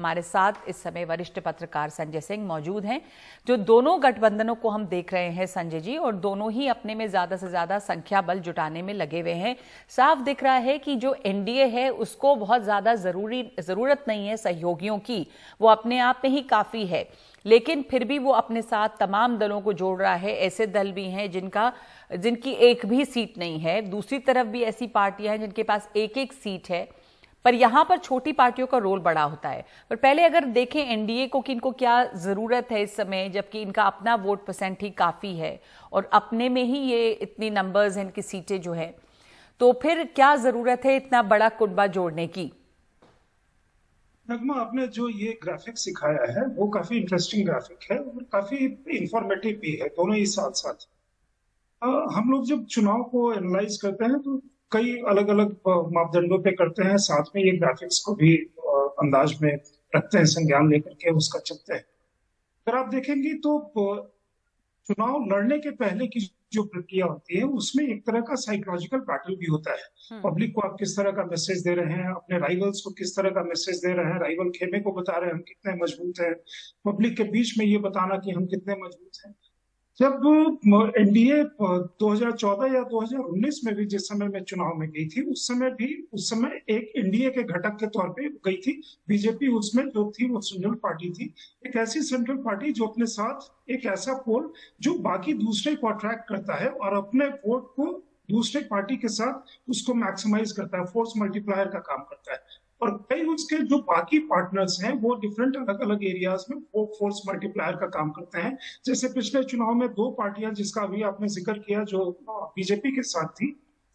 हमारे साथ इस समय वरिष्ठ पत्रकार संजय सिंह मौजूद हैं, जो दोनों गठबंधनों को हम देख रहे हैं संजय जी, और दोनों ही अपने में ज्यादा से ज्यादा संख्या बल जुटाने में लगे हुए हैं। साफ दिख रहा है कि जो एनडीए है उसको बहुत ज्यादा जरूरत नहीं है सहयोगियों की, वो अपने आप में ही काफी है, लेकिन फिर भी वो अपने साथ तमाम दलों को जोड़ रहा है। ऐसे दल भी हैं जिनकी एक भी सीट नहीं है, दूसरी तरफ भी ऐसी पार्टियां हैं जिनके पास एक एक सीट है, पर यहां पर छोटी पार्टियों का रोल बड़ा होता है। पर पहले अगर देखें एनडीए को कि इनको क्या जरूरत है इस समय, जबकि इनका अपना वोट परसेंट ही काफी है और अपने में ही ये इतनी नंबर्स हैं इनकी सीटें जो है, तो फिर क्या जरूरत है इतना बड़ा कुनबा जोड़ने की? नगमा, आपने जो ये ग्राफिक सिखाया है वो काफी इंटरेस्टिंग ग्राफिक है और काफी इंफॉर्मेटिव भी है, दोनों ही साथ साथ। हम लोग जब चुनाव को एनालाइज करते हैं तो कई अलग अलग मापदंडों पे करते हैं, साथ में ये ग्राफिक्स को भी अंदाज में रखते हैं, संज्ञान लेकर के उसका चलते हैं। अगर आप देखेंगे तो चुनाव लड़ने के पहले की जो प्रक्रिया होती है उसमें एक तरह का साइकोलॉजिकल बैटल भी होता है। पब्लिक को आप किस तरह का मैसेज दे रहे हैं, अपने राइवल्स को किस तरह का मैसेज दे रहे हैं, राइवल खेमे को बता रहे हैं हम कितने मजबूत हैं, पब्लिक के बीच में ये बताना कि हम कितने मजबूत हैं। जब एनडीए 2014 या 2019 में भी जिस समय मैं चुनाव में गई थी, उस समय एक एनडीए के घटक के तौर पे गई थी बीजेपी। उसमें जो थी वो सेंट्रल पार्टी थी, एक ऐसी सेंट्रल पार्टी जो अपने साथ एक ऐसा पोल जो बाकी दूसरे को अट्रैक्ट करता है और अपने वोट को दूसरे पार्टी के साथ उसको मैक्सिमाइज करता है, फोर्स मल्टीप्लायर का काम करता है। और कई उसके जो बाकी पार्टनर्स हैं वो डिफरेंट अलग अलग एरियाज में वो फोर्स मल्टीप्लायर का काम करते हैं। जैसे पिछले चुनाव में दो पार्टियां जिसका अभी आपने जिक्र किया जो बीजेपी के साथ थी,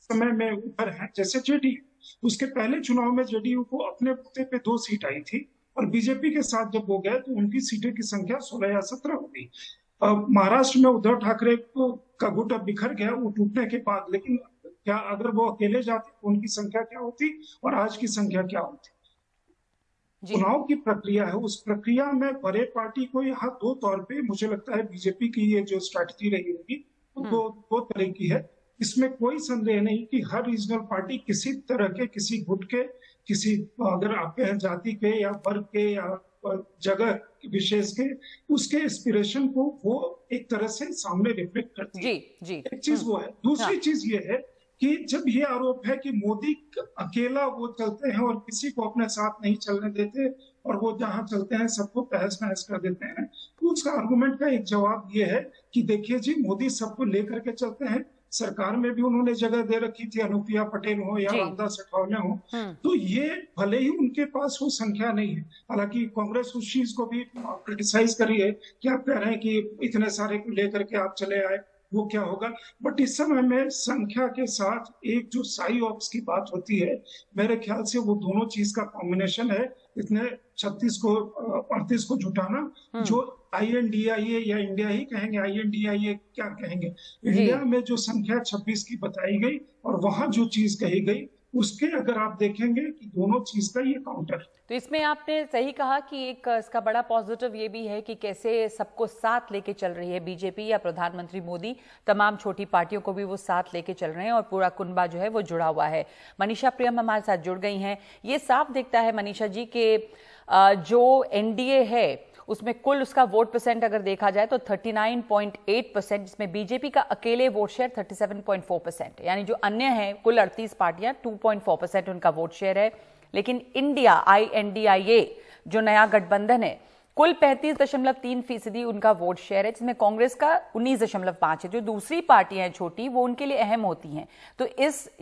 समय में ऊपर है, जैसे जेडीयू। उसके पहले चुनाव में जेडीयू को अपने बूते पे 2 सीट आई थी और बीजेपी के साथ जब वो गए तो उनकी सीटें की संख्या 16 या 17 हो गई। महाराष्ट्र में उद्धव ठाकरे का गुट अब बिखर गया वो टूटने के बाद, लेकिन क्या अगर वो अकेले जाते तो उनकी संख्या क्या होती और आज की संख्या क्या होती? चुनाव की प्रक्रिया है, उस प्रक्रिया में बड़े पार्टी को यहाँ दो तौर पे मुझे लगता है बीजेपी की ये जो स्ट्रैटेजी रही होगी वो दो तरह की है। इसमें कोई संदेह नहीं कि हर रीजनल पार्टी किसी तरह के किसी गुट के, किसी अगर आप कहें जाति के या वर्ग के या जगह विशेष के, उसके एस्पिरेशन को वो एक तरह से सामने रिफ्लेक्ट करती है। जी। एक चीज वो है। दूसरी चीज ये है कि जब ये आरोप है कि मोदी अकेला वो चलते हैं और किसी को अपने साथ नहीं चलने देते और वो जहां चलते हैं सबको तहस नहस कर देते हैं, तो उसका आर्गुमेंट का एक जवाब ये है कि देखिए जी, मोदी सबको लेकर के चलते हैं, सरकार में भी उन्होंने जगह दे रखी थी, अनुप्रिया पटेल हो या रामदास अठावले हो, तो ये भले ही उनके पास वो संख्या नहीं है। हालांकि कांग्रेस उस चीज को भी क्रिटिसाइज करी है कि आप कह रहे हैं कि इतने सारे को लेकर के आप चले आए, वो क्या होगा। बट इस समय में संख्या के साथ एक जो साई ऑप्स की बात होती है, मेरे ख्याल से वो दोनों चीज का कॉम्बिनेशन है। इतने 36 को 38 को जुटाना, जो INDIA या इंडिया ही कहेंगे, INDIA क्या कहेंगे, इंडिया में जो संख्या 26 की बताई गई और वहां जो चीज कही गई, उसके अगर आप देखेंगे कि दोनों चीज का ये काउंटर। तो इसमें आपने सही कहा कि एक इसका बड़ा पॉजिटिव ये भी है कि कैसे सबको साथ लेके चल रही है बीजेपी या प्रधानमंत्री मोदी, तमाम छोटी पार्टियों को भी वो साथ लेके चल रहे हैं और पूरा कुनबा जो है वो जुड़ा हुआ है। मनीषा प्रियम हमारे साथ जुड़ गई हैं। ये साफ दिखता है मनीषा जी के जो एनडीए है उसमें कुल उसका वोट परसेंट अगर देखा जाए तो 39.8%, जिसमें बीजेपी का अकेले वोट शेयर 37.4%, यानी जो अन्य हैं कुल 38 पार्टियां 2.4% उनका वोट शेयर है। लेकिन इंडिया INDIA जो नया गठबंधन है, कुल 35.3% उनका वोट शेयर है, जिसमें कांग्रेस का 19.5 है। जो दूसरी पार्टियां हैं छोटी वो उनके लिए अहम होती हैं। तो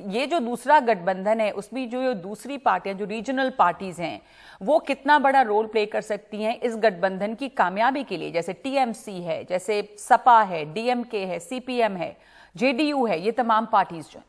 ये जो दूसरा गठबंधन है उसमें जो दूसरी पार्टियां जो रीजनल पार्टीज हैं वो कितना बड़ा रोल प्ले कर सकती हैं इस गठबंधन की कामयाबी के लिए? जैसे TMC है, जैसे सपा है, DMK है, CPM है, JDU है, ये तमाम पार्टीज जो।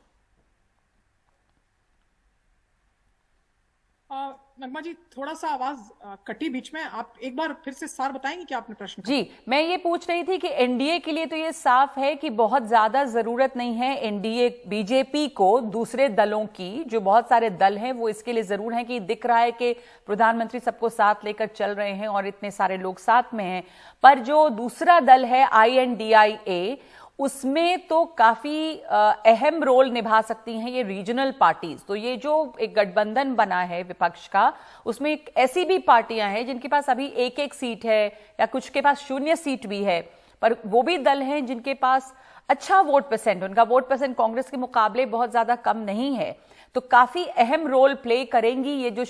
नगमा जी, थोड़ा सा आवाज कटी बीच में, आप एक बार फिर से सार बताएंगे कि आपने प्रश्न? जी, मैं ये पूछ रही थी कि एनडीए के लिए तो ये साफ है कि बहुत ज्यादा जरूरत नहीं है एनडीए बीजेपी को दूसरे दलों की, जो बहुत सारे दल हैं वो इसके लिए जरूर हैं कि दिख रहा है कि प्रधानमंत्री सबको साथ लेकर चल रहे हैं और इतने सारे लोग साथ में हैं। पर जो दूसरा दल है INDIA, उसमें तो काफी अहम रोल निभा सकती हैं ये रीजनल पार्टीज। तो ये जो एक गठबंधन बना है विपक्ष का, उसमें एक ऐसी भी पार्टियां हैं जिनके पास अभी एक एक सीट है या कुछ के पास 0 सीट भी है, पर वो भी दल हैं जिनके पास अच्छा वोट परसेंट, उनका वोट परसेंट कांग्रेस के मुकाबले बहुत ज्यादा कम नहीं है। तो काफी अहम रोल प्ले करेंगी ये जो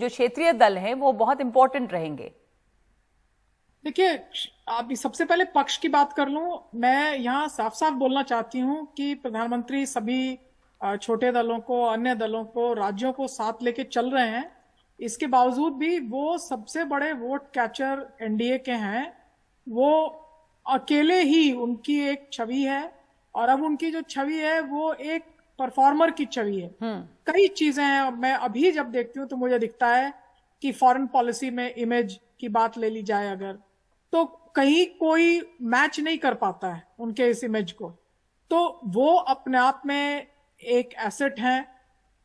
क्षेत्रीय दल हैं, वो बहुत इंपॉर्टेंट रहेंगे। देखिए, अभी सबसे पहले पक्ष की बात कर लूं। मैं यहाँ साफ साफ बोलना चाहती हूँ कि प्रधानमंत्री सभी छोटे दलों को, अन्य दलों को, राज्यों को साथ लेके चल रहे हैं। इसके बावजूद भी वो सबसे बड़े वोट कैचर एनडीए के हैं। वो अकेले ही उनकी एक छवि है, और अब उनकी जो छवि है वो एक परफॉर्मर की छवि है। कई चीजें हैं, मैं अभी जब देखती हूँ तो मुझे दिखता है कि फॉरेन पॉलिसी में इमेज की बात ले ली जाए अगर, तो कहीं कोई मैच नहीं कर पाता है उनके इस इमेज को। तो वो अपने आप में एक एसेट है।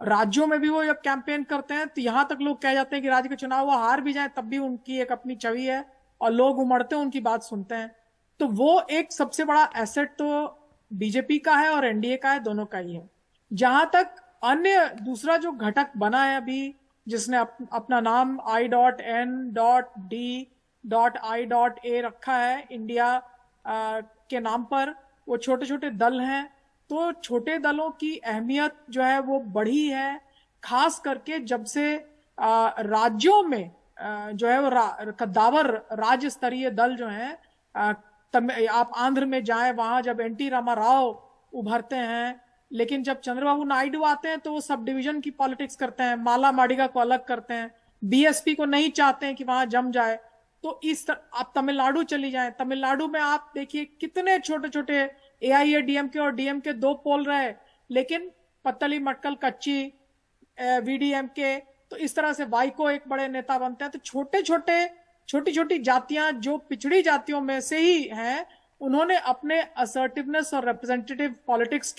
राज्यों में भी वो जब कैंपेन करते हैं तो यहां तक लोग कह जाते हैं कि राज्य के चुनाव वो हार भी जाए तब भी उनकी एक अपनी छवि है और लोग उमड़ते हैं, उनकी बात सुनते हैं। तो वो एक सबसे बड़ा एसेट तो बीजेपी का है और एनडीए का है, दोनों का ही है। जहां तक अन्य दूसरा जो घटक बना है अभी, जिसने अपना नाम I.D.D.I.A रखा है इंडिया के नाम पर, वो छोटे छोटे दल हैं। तो छोटे दलों की अहमियत जो है वो बढ़ी है, खास करके जब से राज्यों में जो है वो कद्दावर राज्य स्तरीय दल जो हैं, आप आंध्र में जाएं, वहां जब एनटी रामाराव उभरते हैं, लेकिन जब चंद्रबाबू नायडू आते हैं तो वो सब डिवीजन की पॉलिटिक्स करते हैं, माला माडिगा को अलग करते हैं, बीएसपी को नहीं चाहते हैं कि वहां जम जाए। तो आप तमिलनाडु चली जाएं, तमिलनाडु में आप देखिए कितने छोटे छोटे एआईएडीएमके और डीएमके दो पोल रहे, लेकिन पत्तली मटकल कच्ची वीडीएमके, तो इस तरह से वाइको एक बड़े नेता बनते हैं। तो छोटी छोटी जातियां जो पिछड़ी जातियों में से ही हैं, उन्होंने अपने असर्टिवनेस और रिप्रेजेंटेटिव पॉलिटिक्स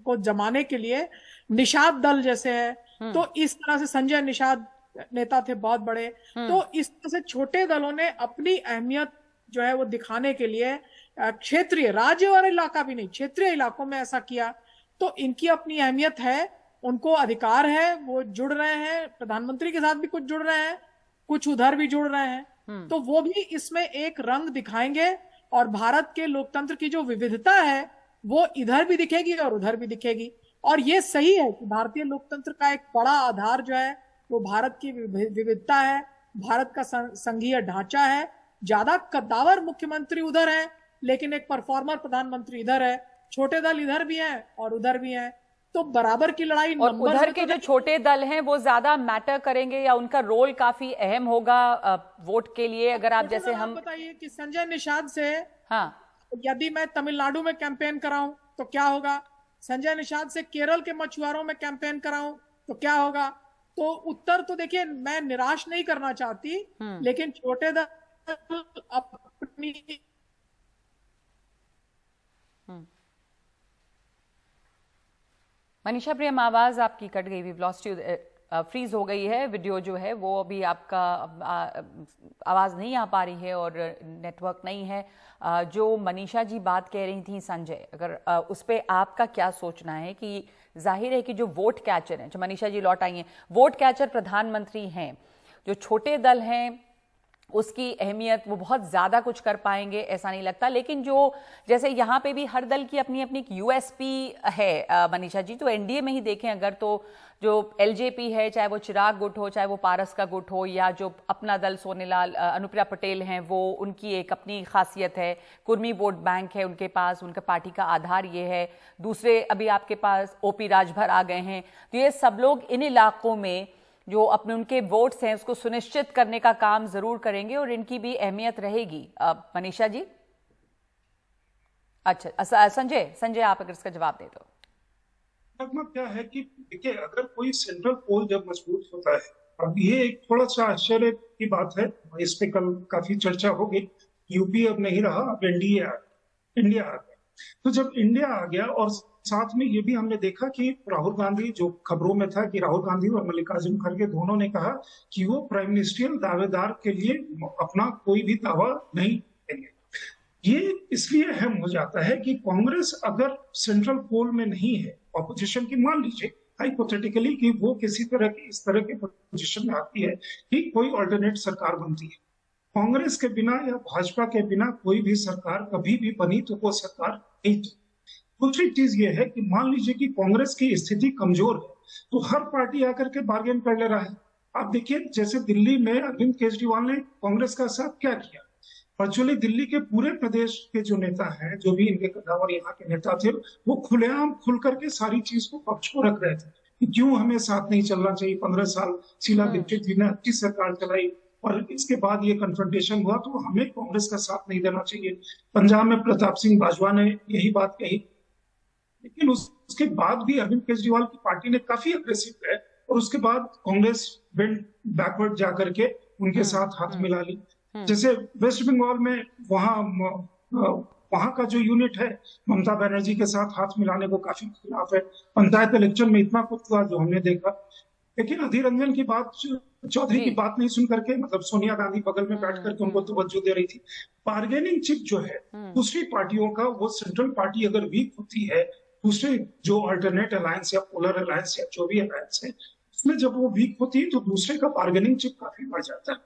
को जमाने के लिए निषाद दल जैसे है। तो इस तरह से संजय निषाद नेता थे बहुत बड़े। तो इस तरह से छोटे दलों ने अपनी अहमियत जो है वो दिखाने के लिए क्षेत्रीय, राज्य वाला इलाका भी नहीं, क्षेत्रीय इलाकों में ऐसा किया। तो इनकी अपनी अहमियत है, उनको अधिकार है, वो जुड़ रहे हैं, प्रधानमंत्री के साथ भी कुछ जुड़ रहे हैं, कुछ उधर भी जुड़ रहे हैं। तो वो भी इसमें एक रंग दिखाएंगे, और भारत के लोकतंत्र की जो विविधता है वो इधर भी दिखेगी और उधर भी दिखेगी। और ये सही है कि भारतीय लोकतंत्र का एक बड़ा आधार जो है वो भारत की विविधता है, भारत का संघीय ढांचा है। ज्यादा कद्दावर मुख्यमंत्री उधर है, लेकिन एक परफॉर्मर प्रधानमंत्री इधर है, छोटे दल इधर भी हैं और उधर भी हैं। तो बराबर की लड़ाई। और उधर के जो छोटे दल हैं वो ज्यादा मैटर करेंगे या उनका रोल काफी अहम होगा वोट के लिए? अगर आप जैसे हम बताइए कि संजय निषाद से हाँ, यदि मैं तमिलनाडु में कैंपेन कराऊं तो क्या होगा, संजय निषाद से केरल के मछुआरों में कैंपेन कराऊं तो क्या होगा? तो उत्तर तो देखिए, मैं निराश नहीं करना चाहती, लेकिन छोटे दल अपनी मनीषा प्रियम, आवाज आपकी कट गई, वी लॉस्ट यू, फ्रीज हो गई है वीडियो जो है वो, अभी आपका आवाज नहीं आ पा रही है और नेटवर्क नहीं है। जो मनीषा जी बात कह रही थी संजय, अगर उस पर आपका क्या सोचना है? कि जाहिर है कि जो वोट कैचर हैं, जो मनीषा जी लौट आई हैं, वोट कैचर प्रधानमंत्री हैं, जो छोटे दल हैं उसकी अहमियत वो बहुत ज्यादा कुछ कर पाएंगे ऐसा नहीं लगता। लेकिन जो जैसे यहाँ पे भी हर दल की अपनी अपनी यूएसपी है मनीषा जी, तो एनडीए में ही देखें अगर, तो जो एलजेपी है, चाहे वो चिराग गुट हो, चाहे वो पारस का गुट हो, या जो अपना दल सोनेलाल अनुप्रिया पटेल हैं, वो उनकी एक अपनी खासियत है, कुर्मी वोट बैंक है उनके पास, उनका पार्टी का आधार ये है। दूसरे अभी आपके पास ओपी राजभर आ गए हैं। तो ये सब लोग इन इलाकों में जो अपने उनके वोट्स हैं उसको सुनिश्चित करने का काम जरूर करेंगे और इनकी भी अहमियत रहेगी। मनीषा जी, अच्छा संजय आप अगर इसका जवाब दे दो। क्या है कि देखिए, अगर कोई सेंट्रल पोल जब मजबूत होता है, अब ये एक थोड़ा सा आश्चर्य की बात है, इस पे कल काफी चर्चा होगी। यूपी अब नहीं रहा, अब इंडिया आ गया। तो जब इंडिया आ गया, और साथ में ये भी हमने देखा कि राहुल गांधी, जो खबरों में था कि राहुल गांधी और मल्लिकार्जुन खड़गे दोनों ने कहा कि वो प्राइम मिनिस्ट्रियल दावेदार के लिए अपना कोई भी दावा नहीं देंगे। ये इसलिए अहम हो जाता है कि कांग्रेस अगर सेंट्रल पोल में नहीं है, ऑपोजिशन की, मान लीजिए हाइपोथेटिकली कि वो किसी तरह की इस तरह के पोजीशन में आती है कि कोई अल्टरनेट सरकार बनती है, कांग्रेस के बिना या भाजपा के बिना कोई भी सरकार कभी भी बनी तो वो सरकार नहीं थी। दूसरी चीज ये है कि मान लीजिए कि कांग्रेस की स्थिति कमजोर है तो हर पार्टी आकर के बार्गेन कर ले रहा है। आप देखिए जैसे दिल्ली में अरविंद केजरीवाल ने कांग्रेस का साथ क्या किया। वर्चुअली दिल्ली के पूरे प्रदेश के जो नेता हैं, जो भी इनके कद्दावर यहाँ के नेता थे, वो खुलेआम खुल करके सारी चीज को पक्ष को रख रहे थे कि क्यों हमें साथ नहीं चलना चाहिए। 15 साल शीला दीक्षित जी ने अच्छी सरकार चलाई और इसके बाद ये कन्फ्रंटेशन हुआ तो हमें कांग्रेस का साथ नहीं देना चाहिए। पंजाब में प्रताप सिंह बाजवा ने यही बात कही, लेकिन उसके बाद भी अरविंद केजरीवाल की पार्टी ने काफी अग्रेसिव है और उसके बाद कांग्रेस बेंड बैकवर्ड जाकर के उनके साथ हाथ मिला ली। जैसे वेस्ट बंगाल में वहां का जो यूनिट है ममता बनर्जी के साथ हाथ मिलाने को काफी खिलाफ है। पंचायत इलेक्शन में इतना कुछ हुआ जो हमने देखा, लेकिन अधीर रंजन की बात, चौधरी की बात नहीं सुन करके, मतलब सोनिया गांधी बगल में बैठ करके उनको तवज्जो दे रही थी। बार्गेनिंग चिप जो है दूसरी पार्टियों का, वो सेंट्रल पार्टी अगर वीक होती है, दूसरे जो अल्टरनेट अलायंस या पोलर अलायंस या जो भी अलायंस है उसमें जब वो वीक होती है तो दूसरे का बार्गेनिंग चिप काफी बढ़ जाता है।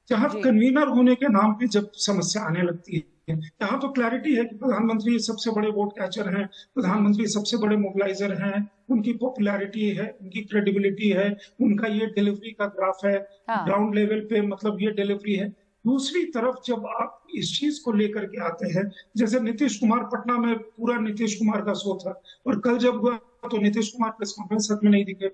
जहां कन्वीनर होने के नाम पे जब समस्या आने लगती है, यहाँ तो क्लैरिटी है कि प्रधानमंत्री सबसे बड़े वोट कैचर हैं, प्रधानमंत्री सबसे बड़े मोबिलाइजर हैं, उनकी पॉपुलैरिटी है, उनकी क्रेडिबिलिटी है, उनका ये डिलीवरी का ग्राफ है, ग्राउंड लेवल पे मतलब ये डिलीवरी है। दूसरी तरफ जब आप इस चीज को लेकर के आते हैं, जैसे नीतीश कुमार, पटना में पूरा नीतीश कुमार का शो था और कल जब हुआ तो नीतीश कुमार प्रेस कॉन्फ्रेंस में नहीं दिखे,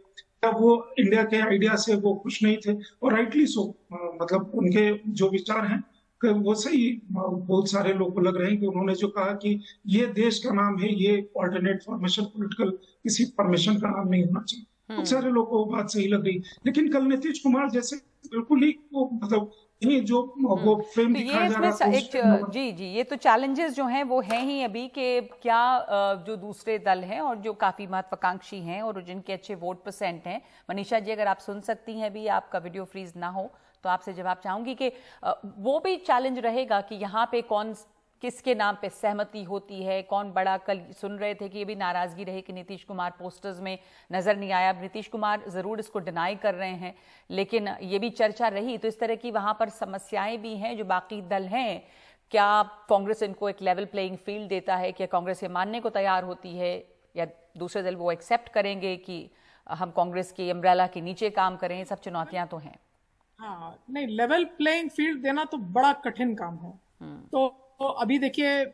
तब वो इंडिया के आइडिया से वो खुश नहीं थे और राइटली सो। मतलब उनके जो विचार हैं वो सही, बहुत सारे लोगों को लग रहे हैं कि उन्होंने जो कहा कि ये देश का नाम है, ये ऑल्टरनेट फॉर्मेशन पॉलिटिकल किसी फॉर्मेशन का नाम नहीं होना चाहिए, बहुत सारे लोगों को बात सही लग रही। लेकिन कल नीतीश कुमार जैसे बिल्कुल ही वो मतलब ये जो वो फ्रेम दिखाया जा रहा है, जी ये तो चैलेंजेस जो हैं वो हैं ही अभी कि क्या जो दूसरे दल हैं और जो काफी महत्वाकांक्षी हैं और जिनके अच्छे वोट परसेंट हैं। मनीषा जी अगर आप सुन सकती हैं भी, आपका वीडियो फ्रीज ना हो तो आपसे जवाब चाहूंगी कि वो भी चैलेंज रहेगा कि यहाँ पे कौन किसके नाम पे सहमति होती है, कौन बड़ा। कल सुन रहे थे कि ये भी नाराजगी रही कि नीतीश कुमार पोस्टर्स में नजर नहीं आया। अब नीतीश कुमार जरूर इसको डिनाई कर रहे हैं, लेकिन ये भी चर्चा रही। तो इस तरह की वहां पर समस्याएं भी हैं जो बाकी दल हैं। क्या कांग्रेस इनको एक लेवल प्लेइंग फील्ड देता है? क्या कांग्रेस ये मानने को तैयार होती है या दूसरे दल वो एक्सेप्ट करेंगे कि हम कांग्रेस की अम्ब्रेला के नीचे काम करें? सब चुनौतियां तो हैं। हाँ, नहीं, लेवल प्लेइंग फील्ड देना तो बड़ा कठिन काम है। तो अभी देखिए,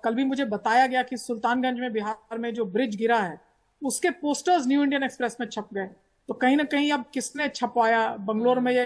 कल भी मुझे बताया गया कि सुल्तानगंज में बिहार में जो ब्रिज गिरा है उसके पोस्टर्स न्यू इंडियन एक्सप्रेस में छप गए। तो कहीं ना कहीं अब किसने छपवाया? बंगलोर में ये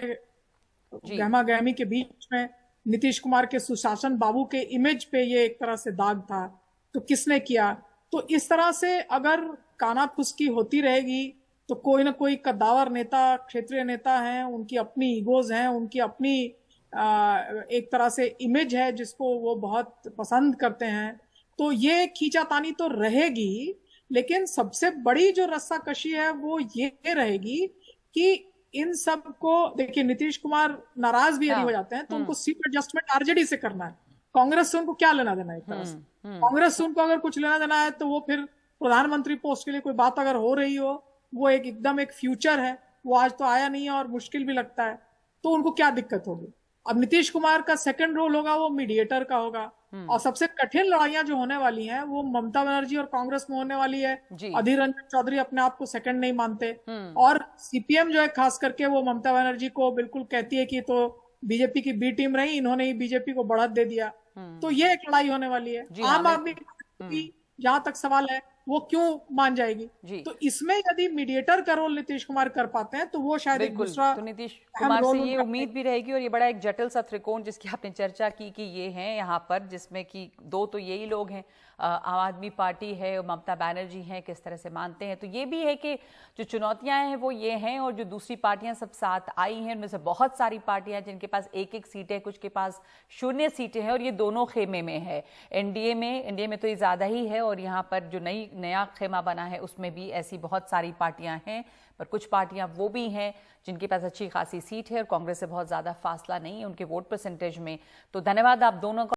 गहमा गहमी के बीच में नीतीश कुमार के सुशासन बाबू के इमेज पे ये एक तरह से दाग था, तो किसने किया? तो इस तरह से अगर कानाफूसी होती रहेगी तो कोई ना कोई कद्दावर नेता, क्षेत्रीय नेता हैं, उनकी अपनी ईगोज हैं, उनकी अपनी एक तरह से इमेज है जिसको वो बहुत पसंद करते हैं, तो ये खींचातानी तो रहेगी। लेकिन सबसे बड़ी जो रस्साकशी है वो ये रहेगी कि इन सब को देखिए, नीतीश कुमार नाराज भी यदि हो जाते हैं तो उनको सीट एडजस्टमेंट आरजेडी से करना है। कांग्रेस से उनको क्या लेना देना है? एक तरह से कांग्रेस से उनको अगर कुछ लेना देना है तो वो फिर प्रधानमंत्री पोस्ट के लिए कोई बात अगर हो रही हो, वो एकदम एक फ्यूचर है, वो आज तो आया नहीं है और मुश्किल भी लगता है, तो उनको क्या दिक्कत होगी? अब नीतीश कुमार का सेकंड रोल होगा वो मीडिएटर का होगा। और सबसे कठिन लड़ाइयां जो होने वाली हैं वो ममता बनर्जी और कांग्रेस में होने वाली है। अधीर रंजन चौधरी अपने आप को सेकंड नहीं मानते और सीपीएम जो है खास करके वो ममता बनर्जी को बिल्कुल कहती है कि तो बीजेपी की बी टीम रही, इन्होंने ही बीजेपी को बढ़त दे दिया। तो ये एक लड़ाई होने वाली है। आम आदमी जहां तक सवाल है वो क्यों मान जाएगी? तो इसमें यदि मीडिएटर का रोल नीतीश कुमार कर पाते हैं तो वो शायद एक दूसरा, तो नीतीश कुमार से ये उम्मीद भी रहेगी। और ये बड़ा एक जटिल सा त्रिकोण जिसकी आपने चर्चा की कि ये हैं यहाँ पर, जिसमें कि दो तो यही लोग हैं, आम आदमी पार्टी है और ममता बनर्जी हैं, किस तरह से मानते हैं। तो ये भी है कि जो चुनौतियां हैं वो ये हैं, और जो दूसरी पार्टियां सब साथ आई हैं उनमें से बहुत सारी पार्टियां जिनके पास एक एक सीट है, कुछ के पास 0 सीटें हैं, और ये दोनों खेमे में है। एनडीए में तो ये ज्यादा ही है, और यहाँ पर जो नया खेमा बना है उसमें भी ऐसी बहुत सारी पार्टियां हैं। पर कुछ पार्टियां वो भी हैं जिनके पास अच्छी खासी सीट है और कांग्रेस से बहुत ज्यादा फासला नहीं है उनके वोट परसेंटेज में। तो धन्यवाद आप दोनों का।